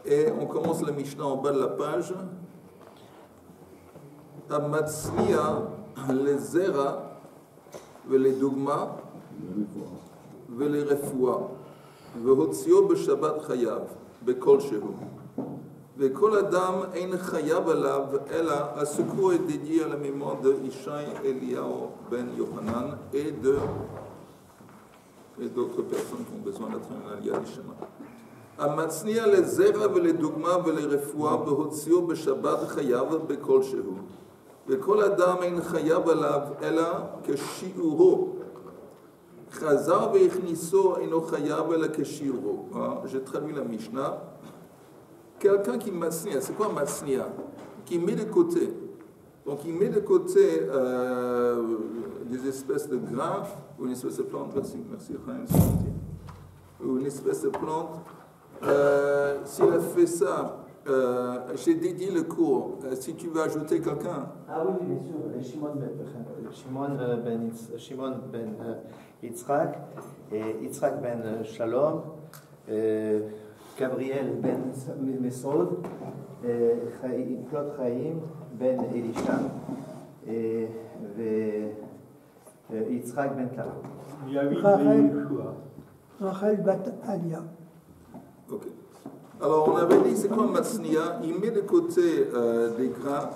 Et on commence la Mishnah en bas de la page. Amatznia les zera vele dogma vele refoua vehotzio b'shabbat chayav bekol shehu vekol adam ein chayav alav ela. À ce cours est dédié à la mémoire de Ishai Eliyahu ben Yohanan et d'autres personnes qui ont besoin d'être en aliyah d'Ishama. Amatznia les zera vele dogma vele refoua vehotzio b'shabbat chayav bekol shehu וכל אדם אין חייב עליו אלא כשיעורו. חזר והכניסו אינו חייב אלא כשיעורו. Je traduis la Mishnah. Quelqu'un qui matznia, c'est quoi matznia? Qui met de côté. Donc il met de côté des espèces de grains ou une espèce de plante. Merci, ou une espèce de plante. S'il a fait ça, j'ai dédié le cours. Si tu veux ajouter quelqu'un. Ah oui, bien sûr. Shimon ben Yitzhak, Yitzhak ben Shalom, Gabriel ben Mesod, Claude Chaim ben Elisha, et Yitzhak ben Kala. Rachel bat Alia. Ok. Alors, on avait dit, c'est quoi Matznia? Il met de côté des grains.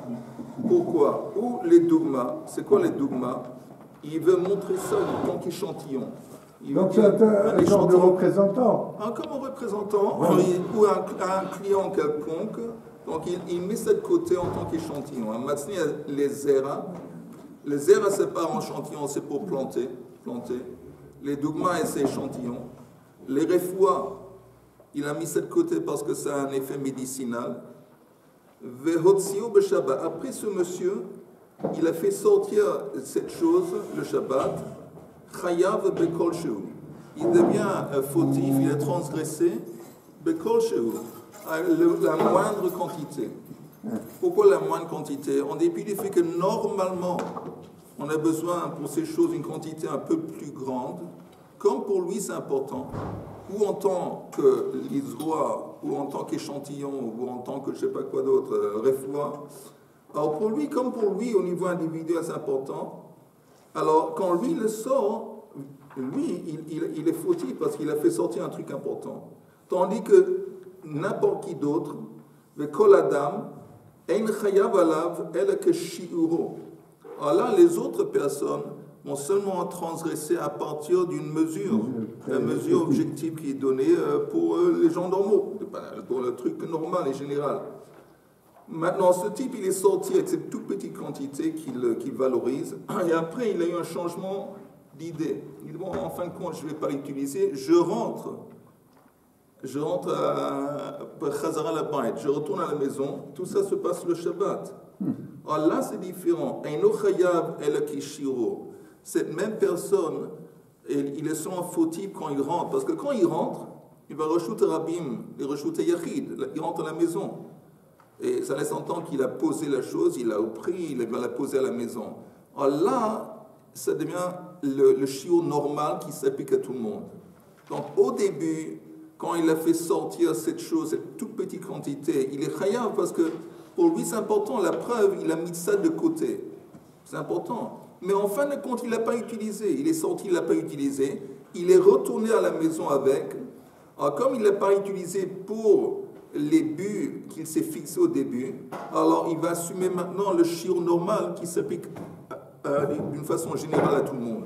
Pourquoi? Ou les dogmas. C'est quoi les dogmas? Il veut montrer ça en tant qu'échantillon. Donc, c'est un genre de représentant. Comme un représentant, ou un client quelconque. Donc, il met ça de côté en tant qu'échantillon. Matznia, les zera. Les zera, c'est pas en échantillon, c'est pour planter. Les dogmas, c'est échantillon. Les refoua, il a mis ça de côté parce que ça a un effet médicinal. Vehotzio b'Shabbat. Après ce monsieur, il a fait sortir cette chose, le Shabbat. Chayav bekol shehu. Il devient fautif, il est transgressé. Bekol shehu. La moindre quantité. Pourquoi la moindre quantité? En dépit du fait que normalement, on a besoin pour ces choses une quantité un peu plus grande. Comme pour lui c'est important, ou en tant que l'isroa, ou en tant qu'échantillon, ou en tant que je ne sais pas quoi d'autre, refoua. Alors pour lui, comme pour lui, au niveau individuel, c'est important. Alors quand lui le sort, lui, il est fautif parce qu'il a fait sortir un truc important. Tandis que n'importe qui d'autre, le kol adam, ein chayav alav el ke shi'uro. Alors là, les autres personnes vont seulement transgresser à partir d'une mesure, une mesure objective qui est donnée pour les gens normaux, pour le truc normal et général. Maintenant, ce type, il est sorti avec cette toute petite quantité qu'il valorise, et après, il a eu un changement d'idée. Il dit, bon, en fin de compte, je ne vais pas l'utiliser, je rentre à Chazara la Bayt, je retourne à la maison, tout ça se passe le Shabbat. Alors là, c'est différent. Eino chayav el kishiro. Cette même personne, il est souvent fautif quand il rentre. Parce que quand il rentre, il va reshooter Rabim, il reshooter Yachid, il rentre à la maison. Et ça laisse entendre qu'il a posé la chose, il l'a pris, il va la poser à la maison. Alors là, ça devient le shiur normal qui s'applique à tout le monde. Donc au début, quand il a fait sortir cette chose, cette toute petite quantité, il est chayav parce que pour lui c'est important, la preuve, il a mis ça de côté. C'est important. Mais en fin de compte, il ne l'a pas utilisé. Il est sorti, il ne l'a pas utilisé. Il est retourné à la maison avec. Alors, comme il ne l'a pas utilisé pour les buts qu'il s'est fixé au début, alors il va assumer maintenant le shiur normal qui s'applique d'une façon générale à tout le monde.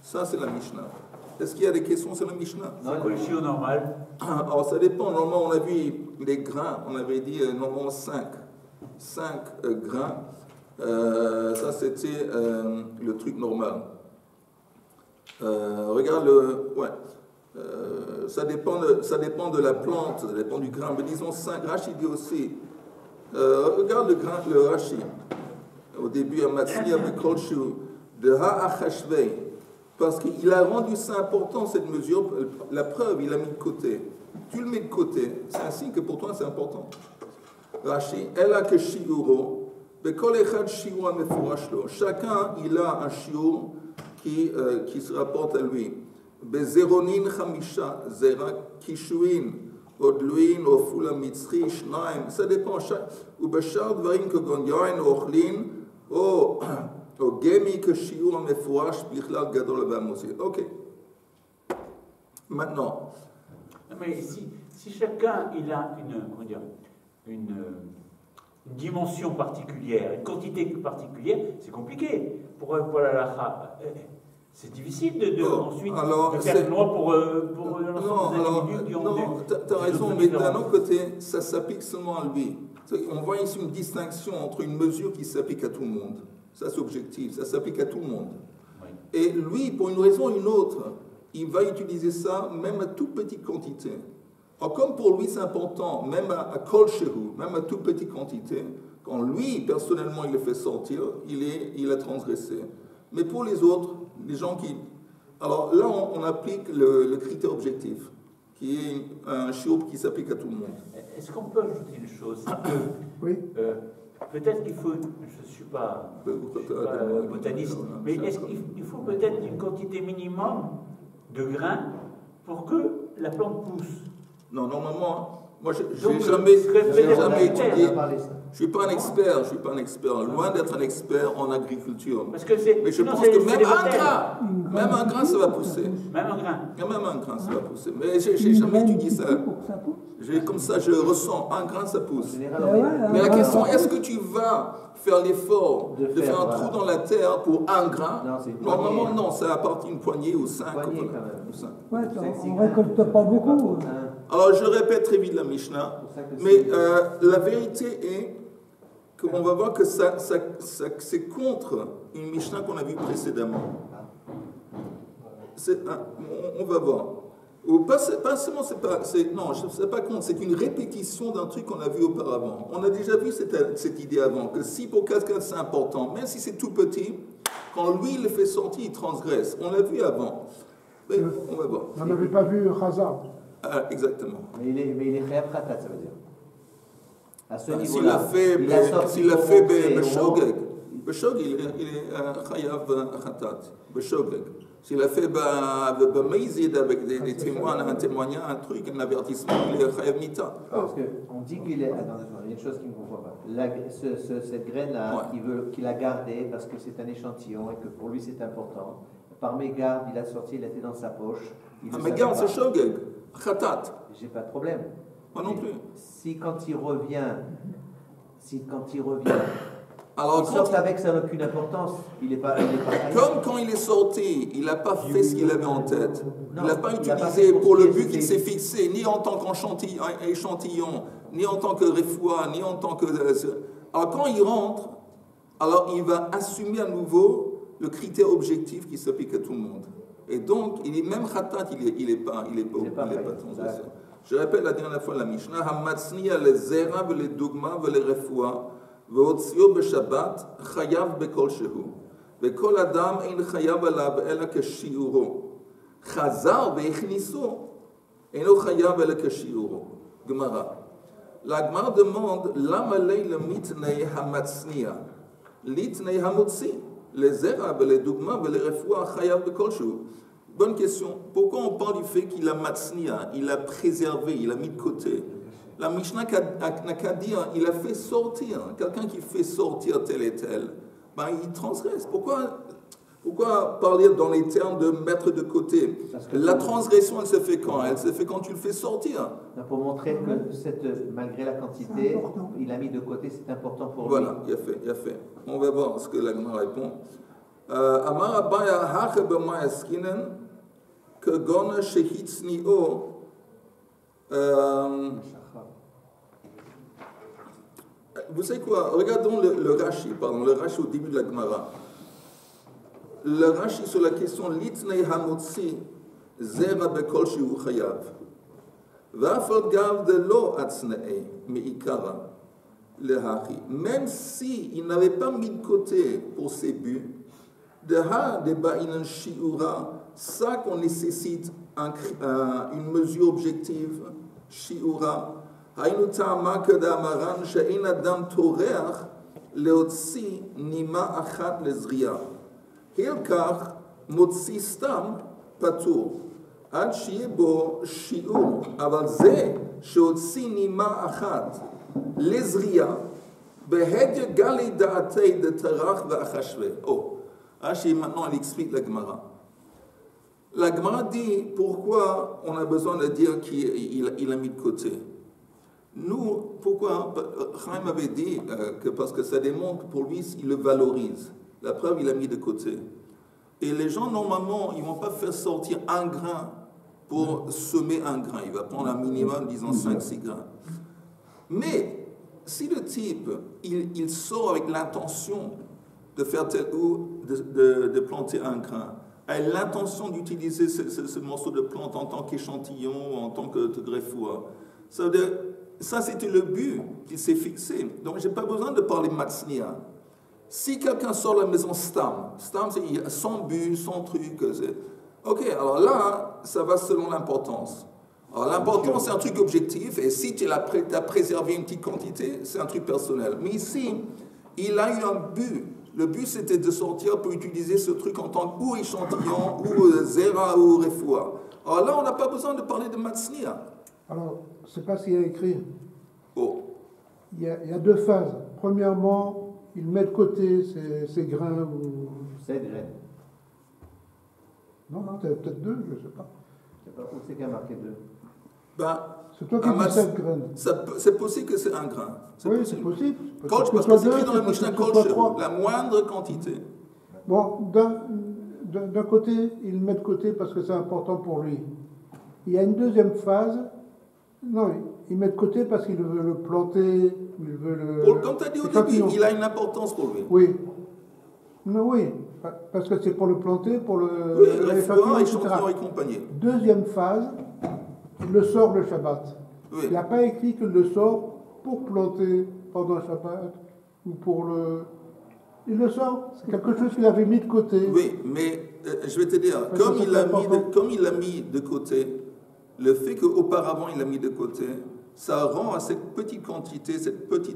Ça, c'est la Mishnah. Est-ce qu'il y a des questions sur la Mishnah? C'est quoi le shiur normal? Alors, ça dépend. Normalement, on a vu les grains. On avait dit normalement 5 grains. Ça c'était le truc normal. Regarde ça dépend de la plante, ça dépend du grain. Mais disons 5. Rashi dit aussi. Regarde le Rashi. Au début, Amatznia bekol shehu de ha'achashvei, parce qu'il a rendu ça important cette mesure. La preuve, il l'a mis de côté. Tu le mets de côté, c'est un signe que pour toi c'est important. Rashi, ela ke shiuro. Chacun, il a un shiur qui se rapporte à lui. Bezeronin chamisha, zera kishuin, Odluin, Ofula Mitzri, Shnaim, ça dépend. Ou Bachar Dvarim Kogon Yain, Ochlin, ou Gemi Kashiur Mefouach, Bichlal Gadol Abamosi. Ok. Maintenant. Non, mais si chacun il a une dimension particulière, une quantité particulière, c'est compliqué. Pour la lacha, c'est difficile ensuite de faire une loi pour l'ensemble des individus qui ont... Non, tu as raison, mais d'un autre côté, ça s'applique seulement à lui. On voit ici une distinction entre une mesure qui s'applique à tout le monde. Ça, c'est objectif, ça s'applique à tout le monde. Oui. Et lui, pour une raison ou une autre, il va utiliser ça même à toute petite quantité. Alors, comme pour lui c'est important, même à kol shehu, même à toute petite quantité, quand lui, personnellement, il le fait sortir, il a transgressé. Mais pour les autres, les gens qui... Alors là, on applique le critère objectif, qui est un shiur qui s'applique à tout le monde. Est-ce qu'on peut ajouter une chose? Oui. Peut-être qu'il faut... Je ne suis pas botaniste, mais est-ce qu'il faut peut-être une quantité minimum de grains pour que la plante pousse? Non, normalement, moi, je n'ai jamais étudié. Je ne suis pas un expert, loin d'être un expert en agriculture. Parce que mais je pense que même un grain, ça va pousser. Même un grain. Même un grain, ça va pousser. Mais je n'ai jamais étudié ça. Comme ça, je ressens, un grain, ça pousse. Mais la question, est-ce que tu vas faire l'effort de faire un trou dans la terre pour un grain? Normalement, non, ça appartient une poignée ou 5. Ouais, on ne récolte pas beaucoup. Alors, je répète très vite la Mishnah, mais la vérité est qu'on va voir que c'est contre une Mishnah qu'on a vue précédemment. On va voir. Ou pas seulement, c'est pas contre, c'est une répétition d'un truc qu'on a vu auparavant. On a déjà vu cette idée avant, que si pour quelqu'un c'est important, même si c'est tout petit, quand lui il le fait sortir, il transgresse. On l'a vu avant. Mais on va voir. On n'avait pas vu Khazar. Exactement. Mais il est khayab khatat, ça veut dire. À ce S'il niveau-là, a fait Beshogeg, il est khayab khatat. Beshogeg. S'il a fait Meizid avec des témoins, un témoignage, un truc, un avertissement, il est khayab mita. Parce qu'on dit qu'il est. Attends, il y a une chose qui ne me comprend pas. Cette graine-là, qu'il a gardée parce que c'est un échantillon et que pour lui c'est important. Par mégarde, il a sorti, il était dans sa poche. Mégarde, c'est Shogeg. Khatat. J'ai pas de problème. Moi non plus. Si quand il revient, alors, il sort avec, ça n'a aucune importance. Il n'est pas. Comme quand il est sorti, il n'a pas fait ce qu'il avait en tête. Il n'a pas utilisé pour le but qu'il s'est fixé, ni en tant qu'échantillon, ni en tant que refoua, ni en tant que. Alors quand il rentre, alors il va assumer à nouveau le critère objectif qui s'applique à tout le monde. Et donc, il est même khatat, il n'est pas transgresseur. Je répète la dernière fois la Mishnah, Hamatzniya le zera le dogma le refoua, veotzio beshabbat, chayav bekol shehu. Bekol adam ein chayav alav ela kashiuro. Chazar veichniso, eno chayav ela kashiuro. Gemara. La Gemara demande, lama lei le mitnei hamatzniya, litnei hamotzi. Les zera, les dogmas, les refoua, chayav bekol shehu. Bonne question. Pourquoi on parle du fait qu'il a matznia, il a préservé, il a mis de côté? La Mishnah n'a qu'à dire, il a fait sortir. Quelqu'un qui fait sortir tel et tel, ben, il transgresse. Pourquoi parler dans les termes de mettre de côté? La transgression, elle se fait quand? Elle se fait quand tu le fais sortir. Pour montrer que malgré la quantité, il a mis de côté, c'est important pour lui. Voilà, il a fait. On va voir ce que la Gemara répond. Amar Abaya hache b'ma eskinen que gona shehitzni'o vous savez quoi? Regardons le Rashi, le Rashi au début de la Gemara. Le Rashi sur la question litnei hamotzi zera bekol shehu chayav va'afal gav de lo atznei me'ikara lehachi. Même si il n'avait pas mis de côté pour ses buts, ça qu'on nécessite une mesure objective, shiura, haynu ta'ama kedamaran she'en adam toreach leotzi nima achat lezriya. Hilkach מוציא סתם פטור, עד שיהיה בו שיעור, אבל זה שהוציא נימה אחת לזריעה, בהדיא גלי דעתי דתרח ואחשווה. Rachid, maintenant, elle explique la Gemara. La Gemara dit pourquoi on a besoin de dire qu'il a mis de côté. Nous, pourquoi Chaim avait dit que parce que ça démontre pour lui, il le valorise. La preuve, il a mis de côté. Et les gens, normalement, ils ne vont pas faire sortir un grain pour semer un grain. Il va prendre un minimum, disons 5-6 grains. Mais si le type, il sort avec l'intention de faire tel ou de planter un grain, a l'intention d'utiliser ce morceau de plante en tant qu'échantillon, en tant que greffoir, ça veut dire, ça c'était le but qui s'est fixé. Donc je n'ai pas besoin de parler matznia. Si quelqu'un sort de la maison Stam c'est son but, son truc, ok, alors là, ça va selon l'importance. Alors l'importance, c'est un truc objectif, et si tu as préservé une petite quantité, c'est un truc personnel. Mais ici, il a eu un but. Le but, c'était de sortir pour utiliser ce truc en tant ou échantillon, ou zera, ou refoua. Alors là, on n'a pas besoin de parler de matznia. Alors, c'est pas ce qu'il y a écrit. Il y a deux phases. Premièrement, il met de côté ses grains ou... Ses graines. Non, il y a peut-être deux, je ne sais pas. Je ne sais pas où c'est qu'il y a marqué deux. C'est toi qui dis 7 graines. C'est possible que c'est un grain. Oui, c'est possible. Parce que c'est écrit dans la Mishnah Kolche, la moindre quantité. Bon, d'un côté, il met de côté parce que c'est important pour lui. Il y a une deuxième phase. Non, il met de côté parce qu'il veut le planter, il veut le... Comme tu as dit au début, il a une importance pour lui. Oui. Non, oui, parce que c'est pour le planter, pour le... Oui, échantillon et compagnie. Deuxième phase, il le sort le Shabbat. Oui. Il n'a pas écrit qu'il le sort pour planter pendant le Shabbat ou pour le... Il le sort, c'est quelque chose qu'il avait mis de côté. Oui, mais je vais te dire, comme il l'a mis de côté, le fait qu'auparavant il l'a mis de côté, ça rend à cette petite quantité,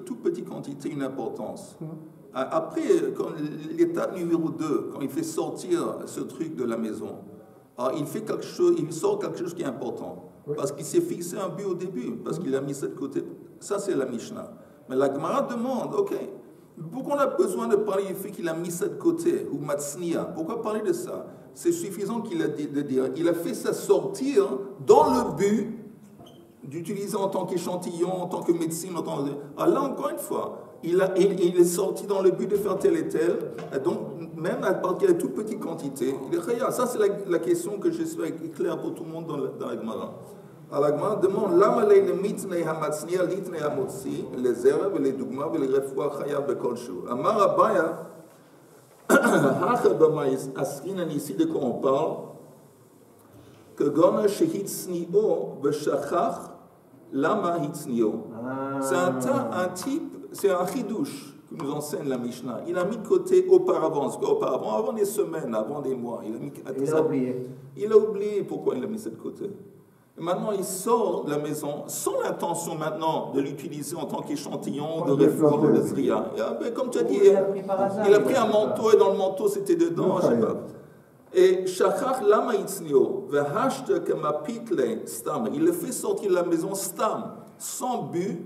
toute petite quantité, une importance. Après, l'étape numéro 2, quand il fait sortir ce truc de la maison, alors il sort quelque chose qui est important. Oui. Parce qu'il s'est fixé un but au début, parce qu'il a mis ça de côté. Ça, c'est la Mishnah. Mais la Gemara demande, ok, pourquoi on a besoin de parler du fait qu'il a mis ça de côté, ou matznia? Pourquoi parler de ça? C'est suffisant qu'il a dit de dire, il a fait ça sortir dans le but d'utiliser en tant qu'échantillon, en tant que médecine, Alors là, encore une fois, il est sorti dans le but de faire tel et tel, et donc même à partir de toute petite quantité, il est khaya. Ça, c'est la question que j'espère est claire pour tout le monde dans la Gemara. Alors la Gemara demande, lama le mitnei hamatznia litnei hamotzi, les zera, les dugma, les refoua khaya bekolshu. Amar Abaya, ici de quoi on parle, que gona shehitsnio beshachach lama hitsnio. C'est un type, c'est un chidouche qui nous enseigne la Mishnah. Il a mis de côté auparavant, avant des semaines, avant des mois. Il a oublié. Il a oublié pourquoi il a mis ça de côté. Et maintenant, il sort de la maison sans l'intention maintenant de l'utiliser en tant qu'échantillon de réforme de Zria. Comme tu as dit, il a pris un manteau et dans le manteau c'était dedans, je sais pas. Et Shachach lama itznio, vehashta kamapitle stam. Il le fait sortir de la maison stam, sans but,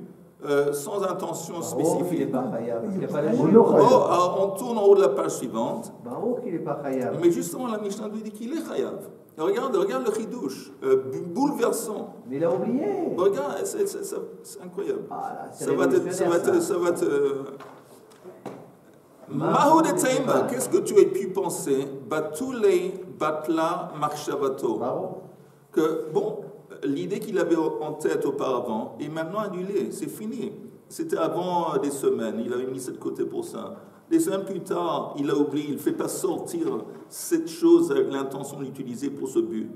sans intention spécifique. On tourne en haut de la page suivante. Mais justement, la Mishnah nous dit qu'il est chayav. Regarde le chidouche, bouleversant. Mais il a oublié. Regarde, c'est incroyable. Ça va te... Mahou de Taïma, qu'est-ce que tu as pu penser? Batulei batla marshavato. Que, bon, l'idée qu'il avait en tête auparavant est maintenant annulée, c'est fini. C'était avant des semaines, il avait mis ça de côté pour ça. Des semaines plus tard, il a oublié, il ne fait pas sortir cette chose avec l'intention de l'utiliser pour ce but.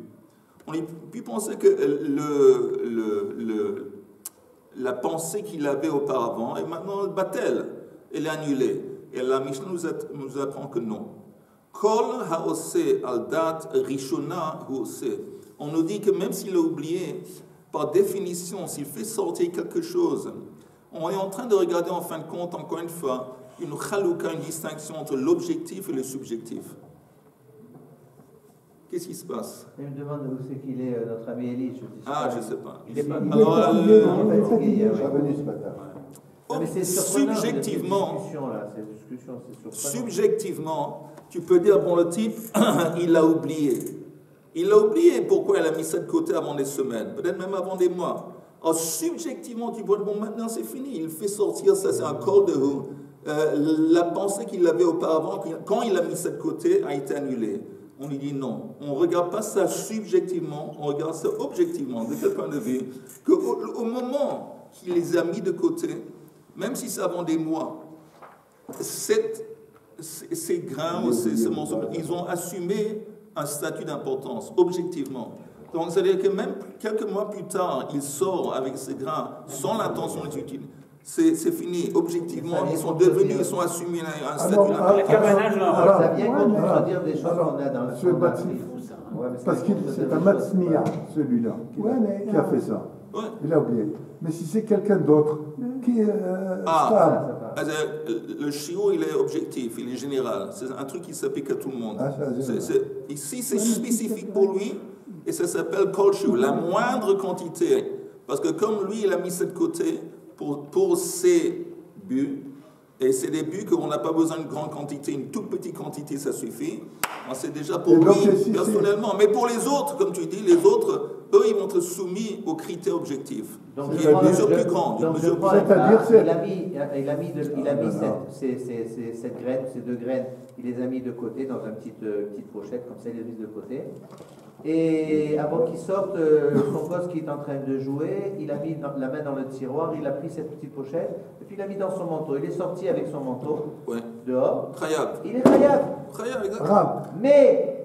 On a pu penser que la pensée qu'il avait auparavant est maintenant batel, elle est annulée. Et la Mishnah nous apprend que non. Kol haose al dat rishona haose. On nous dit que même s'il a oublié, par définition, s'il fait sortir quelque chose, on est en train de regarder en fin de compte, encore une fois, une chalouka, une distinction entre l'objectif et le subjectif. Qu'est-ce qui se passe? Il me demande où c'est qu'il est, notre ami Elie. Je ne sais pas. Il n'est pas. Alors, Revenu ce matin. Mais c'est surprenant, subjectivement, cette discussion, c'est surprenant. subjectivement, tu peux dire, bon, le type, il l'a oublié. Il l'a oublié, pourquoi il a mis ça de côté avant des semaines, peut-être même avant des mois. Alors, subjectivement, tu vois, bon, maintenant c'est fini, il fait sortir ça, c'est un col de roue. La pensée qu'il avait auparavant, quand il a mis ça de côté, a été annulée. On lui dit non. On ne regarde pas ça subjectivement, on regarde ça objectivement, de quel point de vue, qu'au moment qu'il les a mis de côté, même si c'est avant des mois, ces grains ou ces morceaux, ils ont assumé un statut d'importance, objectivement. Donc, c'est-à-dire que même quelques mois plus tard, il sort avec ces grains sans l'intention de les utiliser. C'est fini. Objectivement, ils sont devenus, ils sont assumés un statut d'importance. Ça vient contredire des choses qu'on a dans le Parce que c'est un Matzniya, celui-là, qui a fait ça. Ouais. Il a oublié. Mais si c'est quelqu'un d'autre qui le shiur, il est objectif, il est général. C'est un truc qui s'applique à tout le monde. Ici, c'est spécifique pour lui et ça s'appelle kol shiur, la moindre quantité. Parce que comme lui, il a mis ça de côté pour ses buts, et c'est des buts qu'on n'a pas besoin d'une grande quantité, une toute petite quantité, ça suffit. C'est déjà pour lui, personnellement. Mais pour les autres, comme tu dis, les autres, eux, ils vont être soumis aux critères objectifs. Donc, il y a une mesure plus grande. Il a mis cette graine, ces deux graines, il les a mis de côté dans une petite pochette, comme ça, il les mise de côté. Et avant qu'il sorte, son gosse qui est en train de jouer, il a mis la main dans le tiroir, il a pris cette petite pochette, et puis il l'a mis dans son manteau. Il est sorti avec son manteau, dehors. Khayab. Il est khayab. Khayab, exactement. Mais,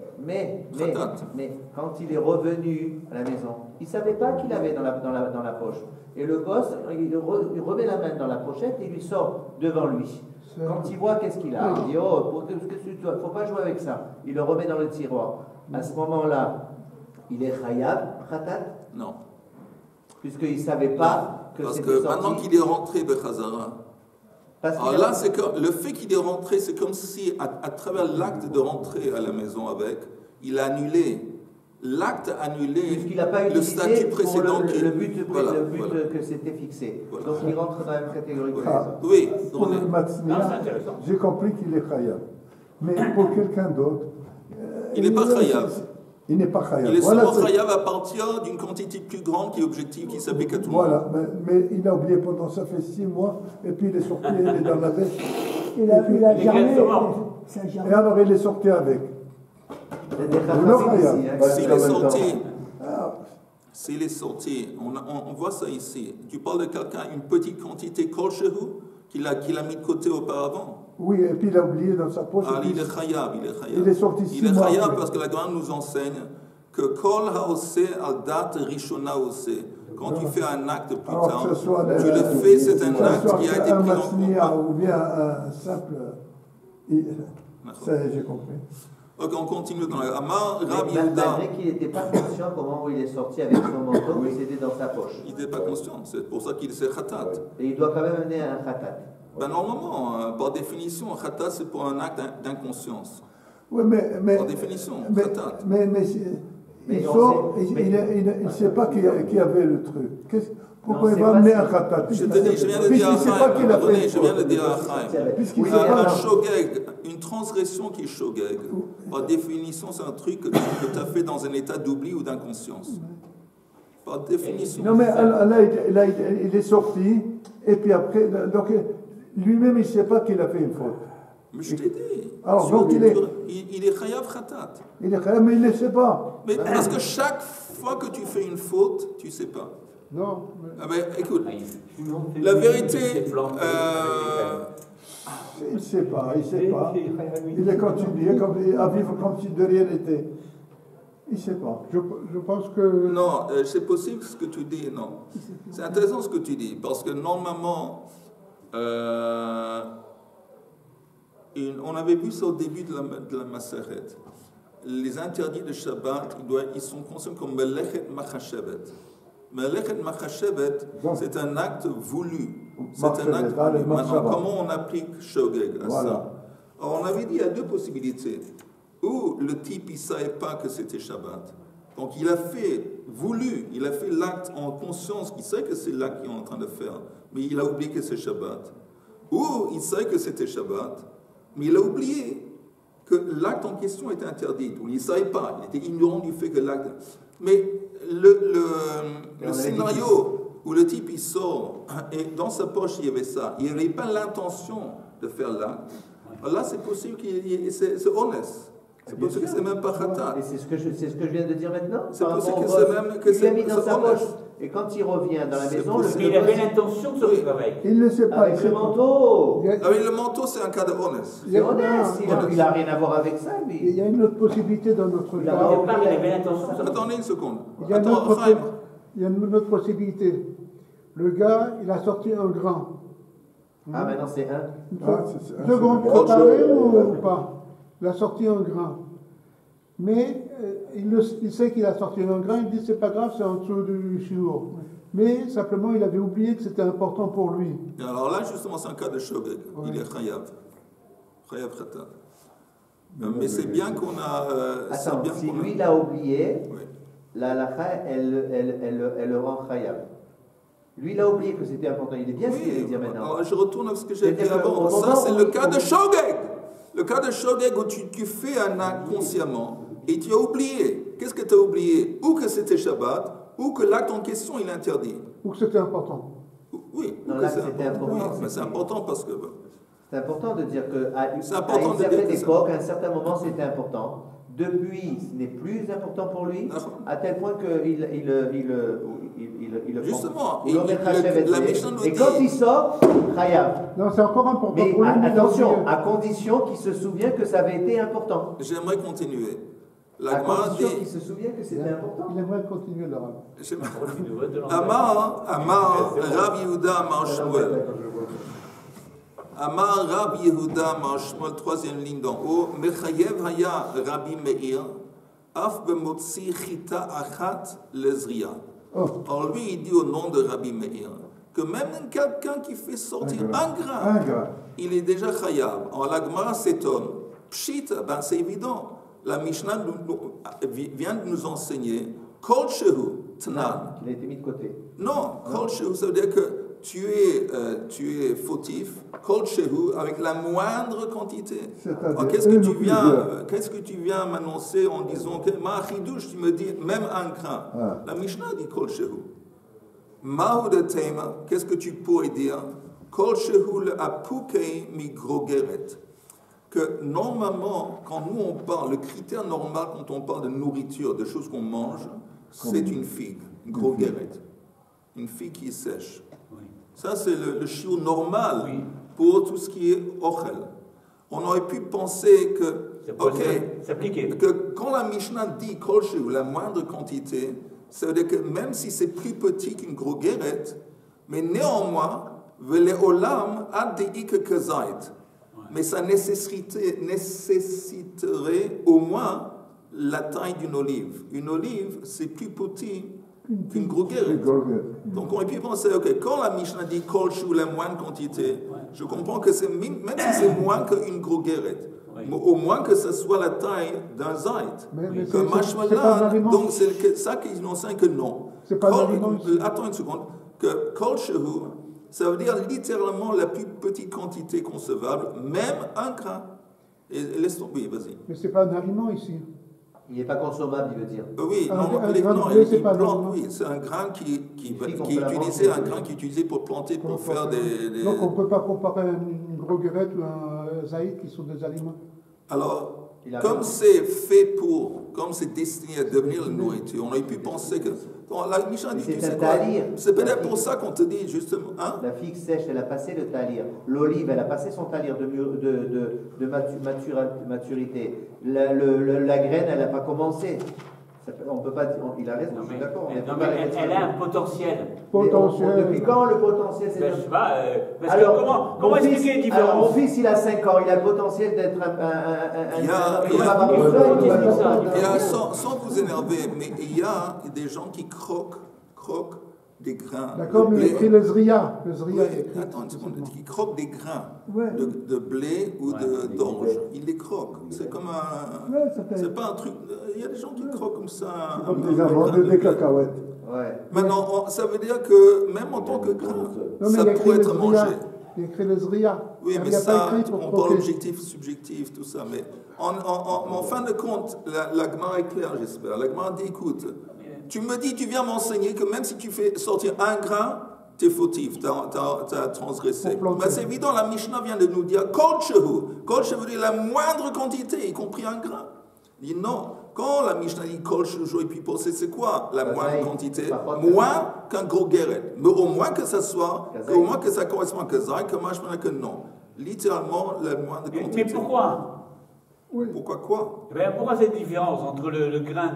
quand il est revenu à la maison, il ne savait pas qu'il avait dans la poche. Et le gosse, il remet la main dans la pochette et il lui sort devant lui. Quand il voit qu'est-ce qu'il a, il dit, oh, il ne faut pas jouer avec ça. Il le remet dans le tiroir. À ce moment-là, il est khayab, khatat? Non. Puisqu'il ne savait pas que c'était sorti. Parce que maintenant qu'il est rentré de Khazara, alors là, le fait qu'il est rentré, c'est comme si, à travers l'acte de rentrer à la maison avec, il a annulé. L'acte a annulé le statut précédent. Le but que c'était fixé. Voilà. Donc il rentre dans la même catégorie que les autres. Oui, pour le Matzniya, j'ai compris qu'il est khayab. Mais pour quelqu'un d'autre, il n'est pas khayab. Il n'est pas khayab. Il est seulement khayab à partir d'une quantité plus grande qui est objective, qui s'applique à tout le monde. Voilà, mais il a oublié pendant ça fait 6 mois, et puis il est sorti, il est dans la veste. Il a germé. Et alors il est sorti avec. S'il est sorti, on voit ça ici. Tu parles de quelqu'un, une petite quantité kol shehu qu'il a mis de côté auparavant. Oui, et puis il a oublié dans sa poche. Ah, il est khayab, il est sorti 6 mois. Il est khayab parce que la Gemara nous enseigne que kol haose al dat rishona ose. Quand tu fais un acte plus tard, tu le fais, c'est un acte qui a été pris en compte. Ou bien un simple. Ça, j'ai compris. Ok, on continue dans la Amar, Rabbi Yehuda. Malgré qu'il n'était pas conscient au moment où il est sorti avec son manteau, il était dans sa poche. Il n'était pas conscient, c'est pour ça qu'il s'est khatat. Et il doit quand même amener un khatat. Normalement, par définition, un khatat c'est pour un acte d'inconscience. Oui, mais. Par définition, khatat. Mais il sort, il ne sait pas qui avait le truc. Pourquoi il va amener un khatat? Je viens de dire à Chaim. Je viens de dire à Chaim. Un shogeg, une transgression qui est shogeg, par définition, c'est un truc que tu as fait dans un état d'oubli ou d'inconscience. Par définition. Non, mais là, il est sorti, et puis après, donc lui-même, il ne sait pas qu'il a fait une faute. Mais je t'ai dit. Alors, donc il est chayav khatat. Il est chayav, mais il ne sait pas. Mais parce que chaque fois que tu fais une faute, tu ne sais pas. Non. Ah ben, écoute, la vérité. Il ne sait pas. Il est continué à vivre comme si de rien n'était. Il ne sait pas. Je pense que. Non, c'est possible ce que tu dis, non. C'est intéressant ce que tu dis, parce que normalement, on avait vu ça au début de la Maseret. Les interdits de Shabbat, ils sont considérés comme Melechet Machashevet. Melechet Machashevet, c'est un acte voulu. C'est un acte voulu. Maintenant, comment on applique Shogeg à ça? Alors, on avait dit, il y a deux possibilités. où le type il ne savait pas que c'était Shabbat. Donc il a fait l'acte en conscience, il sait que c'est l'acte qu'il est en train de faire, mais il a oublié que c'est Shabbat. Ou il sait que c'était Shabbat, mais il a oublié que l'acte en question était interdit. Ou il ne savait pas, il était ignorant du fait que l'acte... Mais le scénario où le type il sort, et dans sa poche il y avait ça, il n'avait pas l'intention de faire l'acte, là c'est possible c'est honnête. C'est possible que c'est même pas khatat. Et c'est ce que je viens de dire maintenant. C'est possible que c'est même que il l'a mis dans sa poche. Et quand il revient dans la maison, mais il avait l'intention de se retrouver avec. Il ne sait pas. Avec le manteau. Avec le manteau, c'est un cas de honnête. C'est honnête. Il n'a rien à voir avec ça, lui. Il y a une autre possibilité dans notre Il cas. avait l'intention de se retrouver. Attendez une seconde. Il y a une autre possibilité. Le gars, il a sorti un grain. Ah, maintenant c'est un. Deux secondes pour parler ou pas? Il a sorti un grain. Mais il sait qu'il a sorti un grain, il dit c'est pas grave, c'est en dessous du shiur. Mais simplement, il avait oublié que c'était important pour lui. Et alors là, justement, c'est un cas de shogeg. Ouais. Il est chayav. Chayav khatat. Mais c'est bien qu'on a... Attends, si lui l'a oublié, oui. La halakha, elle le rend chayav. Lui, il a oublié que c'était important. Il est bien ce qu'il veut dire maintenant. Alors, je retourne à ce que j'ai dit avant. Ça, c'est le cas de shogeg. Le cas de shogeg où tu fais un acte consciemment et tu as oublié. Qu'est-ce que tu as oublié? Ou que c'était Shabbat, ou que l'acte en question, il est interdit. Ou que c'était important. Oui. Non, là, c'était important. Oui, mais c'est important parce que... C'est important de dire qu'à une certaine époque, à un certain moment, c'était important. Depuis, ce n'est plus important pour lui, à tel point qu'il justement, la Mishnah nous dit... Et quand il sort, chayav. Non, c'est encore important mais pour lui. Attention, à condition qu'il se souvienne que ça avait été important. J'aimerais continuer. À condition qu'il se souvienne que c'était important. Il aimerait continuer le rab. Amar Rav Yehuda Amar Shmuel. Amar Rav Yehuda Amar Shmuel, troisième ligne d'en haut. Mechayev haya Rabbi Meir, af bemotzi chita achat lezria. Alors lui, il dit au nom de Rabbi Meir que même quelqu'un qui fait sortir un grain, il est déjà chayav. En la Gemara s'étonne. Pshit, ben c'est évident. La Mishnah vient de nous enseigner Kol shehu tnan. Il a été mis de côté. Non, Kol shehu, ça veut dire que tu es fautif, Kol shehu, avec la moindre quantité. Alors, qu'est-ce que tu viens m'annoncer en disant que ma chidouche, tu me dis même un grain. La Mishnah dit Kol shehu. Mahu de tema, qu'est-ce que tu pourrais dire? Kol shehu le apukei mi grogeret. Que normalement, quand nous on parle, le critère normal quand on parle de nourriture, de choses qu'on mange, c'est une figue, une grogeret. Une figue qui est sèche. Oui. Ça, c'est le shiur normal pour tout ce qui est ochel. On aurait pu penser que, que quand la Mishnah dit kol shehu, la moindre quantité, ça veut dire que même si c'est plus petit qu'une grogeret, mais néanmoins, vele olam ad deik kezait. Mais ça nécessiterait au moins la taille d'une olive. Une olive, c'est plus petit qu'une grogeret. Donc on aurait pu penser, quand la Mishnah dit kol shehu, la moindre quantité, je comprends que c'est même si c'est moins qu'une grogeret, mais au moins que ce soit la taille d'un zait. Comme mashmallah, donc c'est ça qu'ils nous enseignent que non. Attends une seconde. Que kol shehu, ça veut dire littéralement la plus petite quantité concevable, même un grain. Et laisse tomber, vas-y. Mais c'est pas un aliment ici. Il n'est pas consommable, il veut dire. Oui, c'est un grain qui est utilisé pour planter, pour faire des... Donc on ne peut pas comparer une grogeret ou un zaïd qui sont des aliments. Alors, comme c'est destiné à devenir une nourriture, on aurait pu penser que... La Mishnah dit, c'est peut-être pour ça qu'on te dit justement... Hein? La figue sèche, elle a passé le talir. L'olive, elle a passé son talir de maturité. La graine, elle n'a pas commencé. On peut pas dire... Il a raison, je suis d'accord. Elle a un potentiel. Depuis quand le potentiel c'est... Je sais pas. Alors, comment expliquer les différences? Alors, mon fils, il a 5 ans. Il a le potentiel d'être sans vous énerver, mais il y a des gens qui croquent des grains. D'accord, mais il écrit le Zriya. Le Zriya, Oui, attends une seconde, il croque des grains de blé ou d'orge. Il les croque. C'est comme un. C'est pas un truc. Il y a des gens qui croquent comme ça. Comme des amandes, des cacahuètes. Ouais. Maintenant, ça veut dire que même en tant que grain, ça pourrait être mangé. Il écrit le Zriya. Oui, mais ça, on parle objectif, subjectif, tout ça. Mais en fin de compte, la Gemara est claire, j'espère. La Gemara dit, écoute, tu me dis, tu viens m'enseigner que même si tu fais sortir un grain, tu es fautif, tu as transgressé. Ben, c'est évident, la Mishnah vient de nous dire, Kol shehu. Kol shehu veut dire la moindre quantité, y compris un grain. Il dit non. Quand la Mishnah dit Kol shehu et puis posé, c'est quoi la moindre quantité? Moins qu'un gros guéret. Mais au moins que ça soit, au moins que ça correspond à Kazai, que machmana que non. Littéralement, la moindre quantité. Mais pourquoi? Oui. Pourquoi quoi? Ben, pourquoi cette différence entre le grain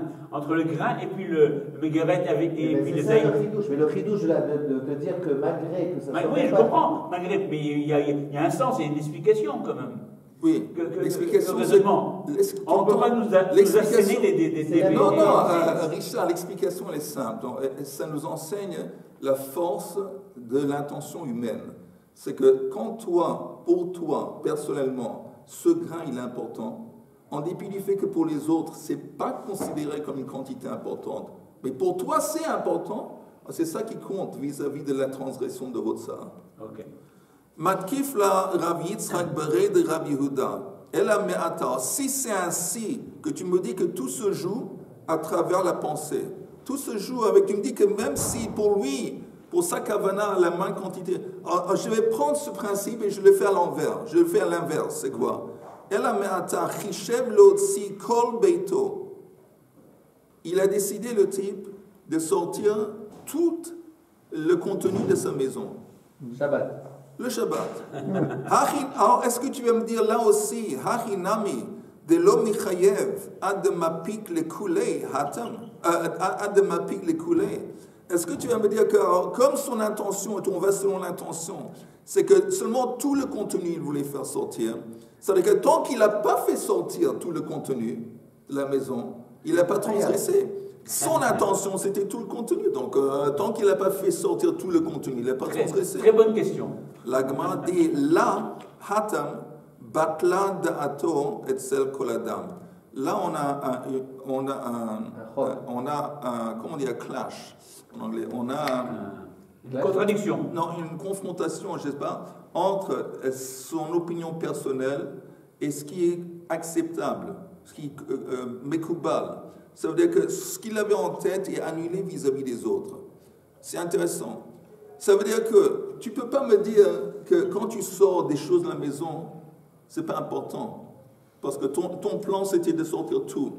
et puis le mégaret avec et puis les aïeux? Mais le chidouche de dire que malgré que ça soit. Oui, je comprends, malgré, mais il y a un sens, il y a une explication quand même. Oui, l'explication, c'est... On peut pas nous asséner des... Non, Richard, l'explication, elle est simple. Ça nous enseigne la force de l'intention humaine. C'est que quand pour toi, personnellement, ce grain, il est important, en dépit du fait que pour les autres, ce n'est pas considéré comme une quantité importante, mais pour toi, c'est important, c'est ça qui compte vis-à-vis de la transgression de Hotzah. Ok. Matkif la Rav Yitzchak Berei de Rabbi Yehuda. Ela me'ata. Si c'est ainsi que tu me dis que tout se joue à travers la pensée, tout se joue avec, tu me dis que même si pour lui, pour sa kavana, la main quantité, je vais prendre ce principe et je le fais à l'envers. Je le fais à l'inverse, c'est quoi? Ela me'ata chishev lotzi kol beito. Il a décidé, le type, de sortir tout le contenu de sa maison. Shabbat. Le Shabbat. Alors, est-ce que tu vas me dire là aussi, Hachinami, de l'homme Michayev, ad mapik le koulé, ad mapik le koulé. Est-ce que tu vas me dire que, comme son intention, et on va selon l'intention, c'est que seulement tout le contenu il voulait faire sortir. C'est-à-dire que tant qu'il n'a pas fait sortir tout le contenu de la maison, il n'a pas transgressé. Son intention, c'était tout le contenu. Donc, tant qu'il n'a pas fait sortir tout le contenu, il n'a pas transgressé. Très bonne question. La Gemara dit là, hatam, batla da'ato et sel koladam. Là, on a un comment on dit, un clash en anglais. On a une contradiction. Non, une confrontation, je ne sais pas, entre son opinion personnelle et ce qui est acceptable, ce qui est mekoubal. Ça veut dire que ce qu'il avait en tête est annulé vis-à-vis des autres. C'est intéressant. Ça veut dire que tu ne peux pas me dire que quand tu sors des choses de la maison, ce n'est pas important. Parce que ton plan, c'était de sortir tout.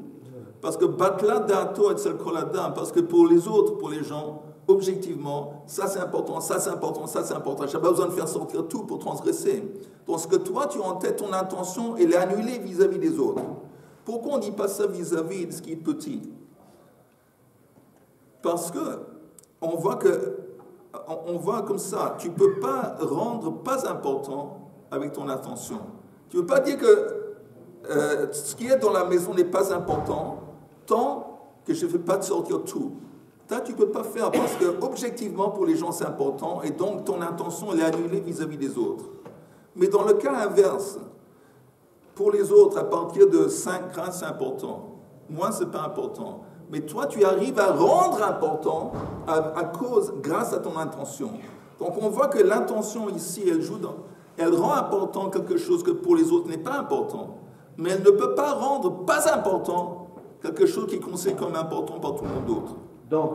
Parce que batla dato et sel koladam, parce que pour les autres, pour les gens, objectivement, ça c'est important, ça c'est important, ça c'est important. Je n'ai pas besoin de faire sortir tout pour transgresser. Donc ce que toi, tu as en tête, ton intention, elle est annulée vis-à-vis des autres. Pourquoi on ne dit pas ça vis-à-vis de ce qui est petit? Parce que on voit comme ça, tu ne peux pas rendre pas important avec ton attention. Tu ne peux pas dire que ce qui est dans la maison n'est pas important tant que je ne fais pas de sortir tout. Ça, tu ne peux pas faire parce que objectivement pour les gens c'est important et donc ton intention elle est annulée vis-à-vis des autres. Mais dans le cas inverse, pour les autres, à partir de 5 grains, c'est important. Moi, ce n'est pas important. Mais toi, tu arrives à rendre important grâce à ton intention. Donc, on voit que l'intention ici, elle rend important quelque chose que pour les autres n'est pas important. Mais elle ne peut pas rendre pas important quelque chose qui est considéré comme important par tout le monde d'autre.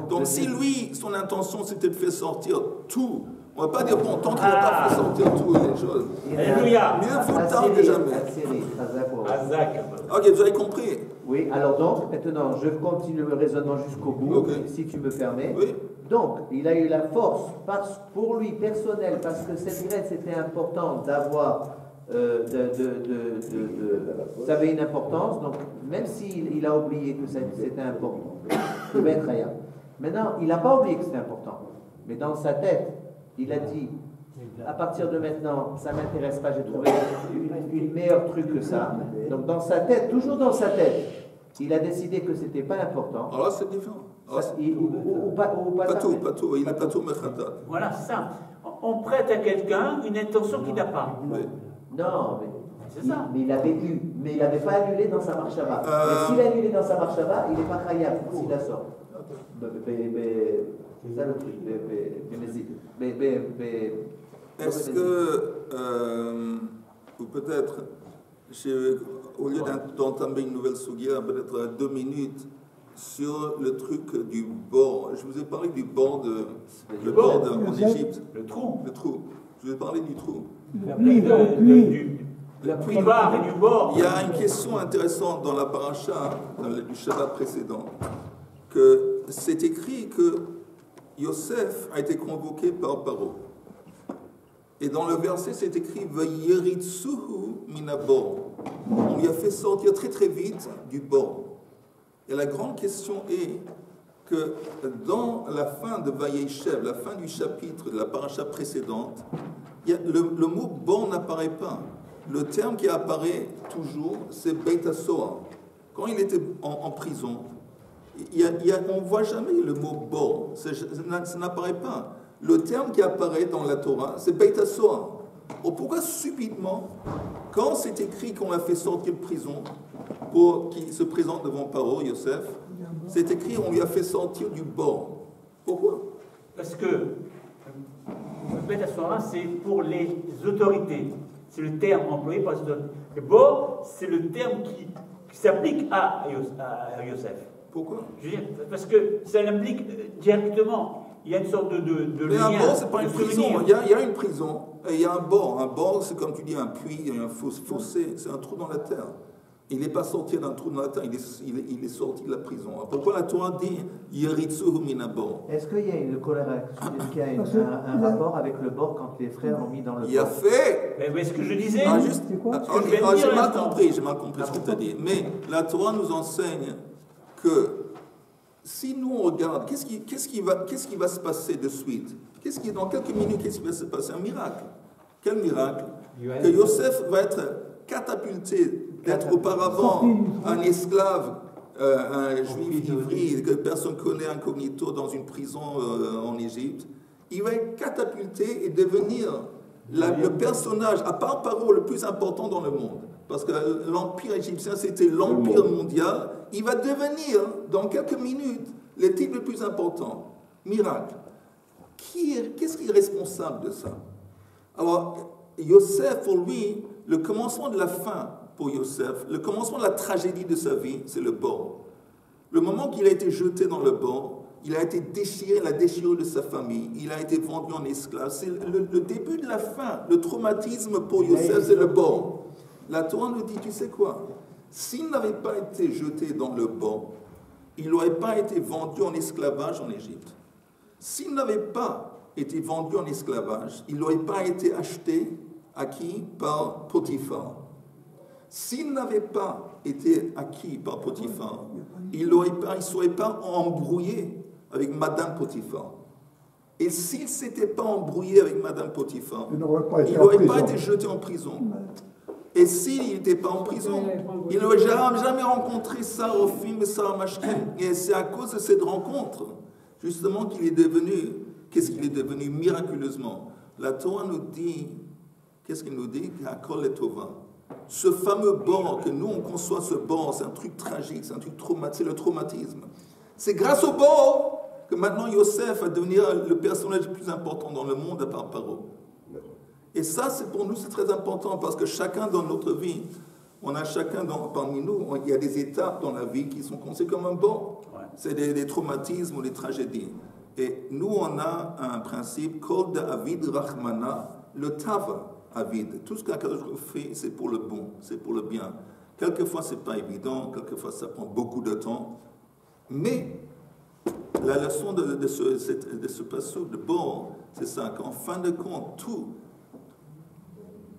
Donc si lui, son intention, c'était de faire sortir tout, on ne va pas dire, bon, tant qu'il n'a pas fait sortir tout les choses. Alléluia. Mieux vaut tard que jamais. Ok, vous avez compris? Oui, alors donc, maintenant, je continue le raisonnement jusqu'au bout, si tu me permets. Oui. Donc, il a eu la force, pour lui, personnel, parce que cette graine, c'était important d'avoir, ça avait une importance, donc, même s'il a oublié que c'était important, de mettre rien. Maintenant, il n'a pas oublié que c'était important, mais dans sa tête, il a dit, à partir de maintenant, ça ne m'intéresse pas, j'ai trouvé une meilleure truc que ça. Donc dans sa tête, toujours dans sa tête, il a décidé que ce n'était pas important. Alors là, c'est différent. Pas tout, il n'est pas tout mechatat. Voilà, c'est ça. On prête à quelqu'un une intention qu'il n'a pas. Oui. Non, c'est ça. Mais il avait eu, mais il n'avait pas annulé dans sa marchava. Mais s'il a annulé dans sa marchava, il n'est pas khayab s'il la sort. C'est ça le truc. Est-ce que, ou peut-être, au lieu d'entamer une nouvelle souguia, peut-être 2 minutes sur le truc du bord. Je vous ai parlé du bord en Égypte. Le trou. Je vous ai parlé du trou. Le puits bar et du bord. Il y a une question intéressante dans la paracha du Shabbat précédent, que c'est écrit que Yosef a été convoqué par Paro. Et dans le verset, c'est écrit Vayeritsuhu minabor. On lui a fait sortir très très vite du bord. Et la grande question est que dans la fin de Vayeshev, la fin du chapitre de la paracha précédente, le mot bord n'apparaît pas. Le terme qui apparaît toujours, c'est Beit HaSohar. Quand il était en prison, on ne voit jamais le mot bord. Ça n'apparaît pas. Le terme qui apparaît dans la Torah, c'est Beit HaSohar. Pourquoi subitement, quand c'est écrit qu'on l'a fait sortir de prison pour qu'il se présente devant Paro, Yosef, c'est écrit on lui a fait sortir du bord. Pourquoi? Parce que Beit HaSohar, c'est pour les autorités. C'est le terme employé par les autorités. Le bord, c'est le terme qui s'applique à Yosef. Pourquoi? Je veux dire, parce que ça l'implique directement. Il y a une sorte de mais lien. Un bord, c'est pas une prison. Il y a une prison et il y a un bord. Un bord, c'est comme tu dis, un puits, il y a un fossé, c'est un trou dans la terre. Il n'est pas sorti d'un trou dans la terre, il est sorti de la prison. Alors pourquoi la Torah dit Yeritsuhu minabor? Est-ce qu'il y a une un rapport avec le bord quand les frères l'ont mis dans le bord? Il a fait. Mais ce que je disais. J'ai mal compris ce que tu as dit. Mais la Torah nous enseigne que si nous on regarde, qu'est-ce qui va se passer de suite? Dans quelques minutes, qu'est-ce qui va se passer? Un miracle. Quel miracle? Que Yosef va être catapulté d'être auparavant un esclave, un juif ivri que personne ne connaît incognito dans une prison en Égypte. Il va être catapulté et devenir le personnage, à part Paro, le plus important dans le monde. Parce que l'empire égyptien, c'était l'empire mondial. Il va devenir, dans quelques minutes, le type le plus important. Miracle. Qu'est-ce qui est responsable de ça? Alors, Yosef, pour lui, le commencement de la fin pour Yosef, le commencement de la tragédie de sa vie, c'est le bord. Le moment qu'il a été jeté dans le bord, il a été déchiré, la déchirure de sa famille, il a été vendu en esclave. C'est le début de la fin. Le traumatisme pour Yosef, c'est le bord. La Torah nous dit, tu sais quoi? S'il n'avait pas été jeté dans le bord, il n'aurait pas été vendu en esclavage en Égypte. S'il n'avait pas été vendu en esclavage, il n'aurait pas été acheté, acquis par Potiphar. S'il n'avait pas été acquis par Potiphar, il ne serait pas embrouillé avec Madame Potiphar. Et s'il ne s'était pas embrouillé avec Madame Potiphar, il n'aurait pas été jeté en prison. Et s'il n'était pas en prison, il n'aurait jamais rencontré Sarah Ophim et Sarah Mashkin. Et c'est à cause de cette rencontre, justement, qu'il est devenu, qu'est-ce qu'il est devenu miraculeusement. La Torah nous dit, qu'est-ce qu'il nous dit? Hakol Tova. Ce fameux bord, que nous on conçoit ce bord, c'est un truc tragique, c'est un truc traumatique, c'est le traumatisme. C'est grâce au bord que maintenant Yosef va devenir le personnage le plus important dans le monde à part Paro. Et ça, pour nous, c'est très important parce que chacun dans notre vie, on a chacun parmi nous, il y a des étapes dans la vie qui sont considérées comme un bord. C'est des traumatismes ou des tragédies. Et nous, on a un principe, Kol David Rachmana, le Tava. Avide. Tout ce qu'Akadosh fait, c'est pour le bon, c'est pour le bien. Quelquefois, ce n'est pas évident, quelquefois, ça prend beaucoup de temps. Mais la leçon de ce passage de bord, c'est ça, qu'en fin de compte, tout,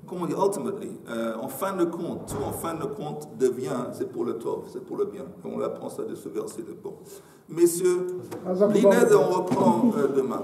comment on dit, ultimately, en fin de compte, devient, c'est pour le tov, c'est pour le bien. Et on apprend ça de ce verset de bord. Messieurs, l'Inès, on reprend demain.